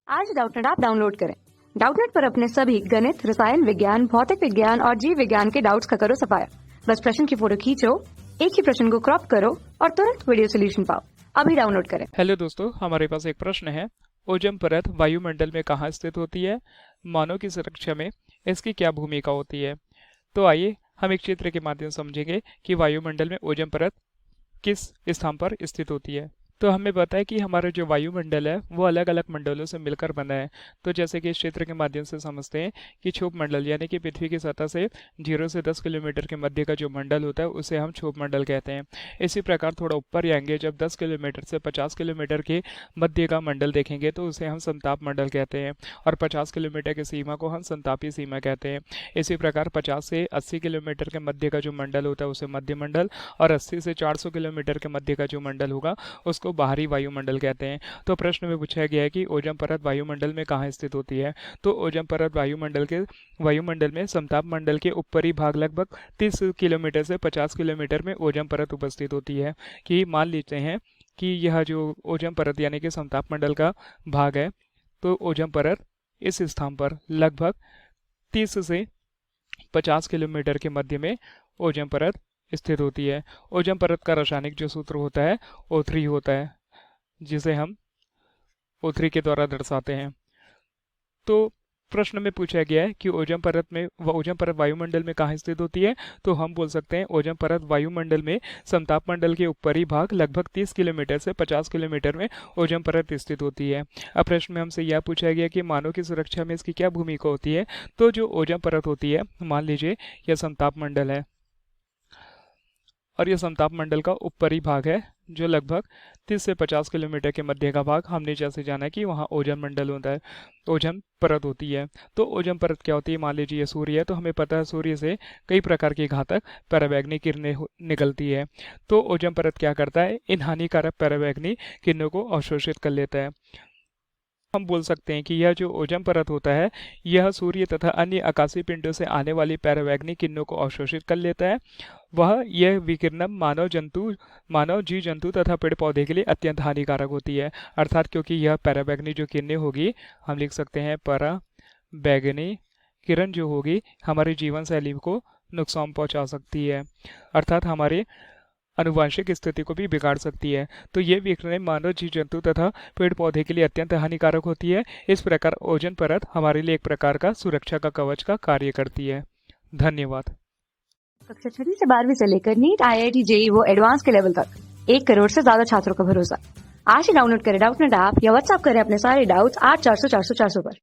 आज Doubtnut app download करें। Doubtnut पर अपने सभी गणित, रसायन विज्ञान, भौतिक विज्ञान और जीव विज्ञान के डाउट्स का करो सफाया। बस प्रश्न की फोटो खींचो, एक ही प्रश्न को क्रॉप करो और तुरंत वीडियो सोल्यूशन पाओ। अभी डाउनलोड करें। हेलो दोस्तों, हमारे पास एक प्रश्न है। ओजोन परत वायुमंडल में कहाँ स्थित होती है? मानव की सुरक्षा में इसकी क्या भूमिका होती है? तो आइए हम एक चित्र के माध्यम से समझेंगे कि वायुमंडल में ओजोन परत किस स्थान पर स्थित होती है। तो हमें पता है कि हमारा जो वायुमंडल है वो अलग अलग मंडलों से मिलकर बना है। तो जैसे कि इस क्षेत्र के माध्यम से समझते हैं कि क्षोभ मंडल यानी कि पृथ्वी की सतह से 0 से 10 किलोमीटर के मध्य का जो मंडल होता है उसे हम क्षोभ मंडल कहते हैं। इसी प्रकार थोड़ा ऊपर जाएंगे, जब 10 किलोमीटर से 50 किलोमीटर के मध्य का मंडल देखेंगे तो उसे हम संताप मंडल कहते हैं और 50 किलोमीटर की सीमा को हम संतापी सीमा कहते हैं। इसी प्रकार 50 से 80 किलोमीटर के मध्य का जो मंडल होता है उसे मध्य मंडल और 80 से 400 किलोमीटर के मध्य का जो मंडल होगा उसको बाहरी वायुमंडल कहते हैं। तो प्रश्न में पूछा गया है कि ओजोन परत वायुमंडल में कहाँ स्थित होती है। तो ओजोन परत वायुमंडल में समताप मंडल के ऊपरी भाग लगभग 30 किलोमीटर से 50 किलोमीटर में ओजोन परत उपस्थित होती है। कि मान लेते हैं कि यह जो ओजोन परत यानी कि समताप मंडल का भाग है, तो ओजोन परत इस स्थान पर लगभग 30 से 50 किलोमीटर के मध्य में ओजोन परत स्थित होती है। ओजोन परत का रासायनिक जो सूत्र होता है O3 होता है, जिसे हम O3 के द्वारा दर्शाते हैं। तो प्रश्न में पूछा गया है कि ओजोन परत वायुमंडल में कहाँ स्थित होती है। तो हम बोल सकते हैं ओजोन परत वायुमंडल में समताप मंडल के ऊपरी भाग लगभग 30 किलोमीटर से 50 किलोमीटर में ओजोन परत स्थित होती है। अब प्रश्न में हमसे यह पूछा गया कि मानव की सुरक्षा में इसकी क्या भूमिका होती है। तो जो ओजोन परत होती है, मान लीजिए यह समताप मंडल है और यह समताप मंडल का ऊपरी भाग है जो लगभग 30 से 50 किलोमीटर के मध्य का भाग हमने जैसे जाना कि वहाँ ओजोन मंडल होता है, ओजोन परत होती है। तो ओजोन परत क्या होती है? मान लीजिए ये सूर्य है, तो हमें पता है सूर्य से कई प्रकार की घातक पराबैंगनी किरणें निकलती है। तो ओजोन परत क्या करता है? इन हानिकारक पराबैंगनी किरणों को अवशोषित कर लेता है। हम बोल सकते हैं कि यह जो ओजोन परत होता है यह सूर्य तथा अन्य आकाशीय पिंडों से आने वाली पराबैंगनी किरणों को अवशोषित कर लेता है। यह विकिरण मानव जीव जंतु तथा पेड़ पौधे के लिए अत्यंत हानिकारक होती है। अर्थात क्योंकि यह पराबैंगनी जो किरणें होगी, हम लिख सकते हैं पराबैंगनी किरण जो होगी हमारी जीवन शैली को नुकसान पहुंचा सकती है, अर्थात हमारे आनुवंशिक स्थिति को भी बिगाड़ सकती है। तो ये विकिरण मानव जीव जंतु तथा पेड़ पौधे के लिए अत्यंत हानिकारक होती है। इस प्रकार ओजोन परत हमारे लिए एक प्रकार का सुरक्षा का कवच का कार्य करती है। धन्यवाद। कक्षा 6 से 12वीं से लेकर नीट, IIT, JEE वो एडवांस के लेवल तक 1 करोड़ से ज्यादा छात्रों का भरोसा। आज ही डाउनलोड करें डाउटनेट ऐप या व्हाट्सएप करें अपने सारे डाउट्स 8400 400 400 पर।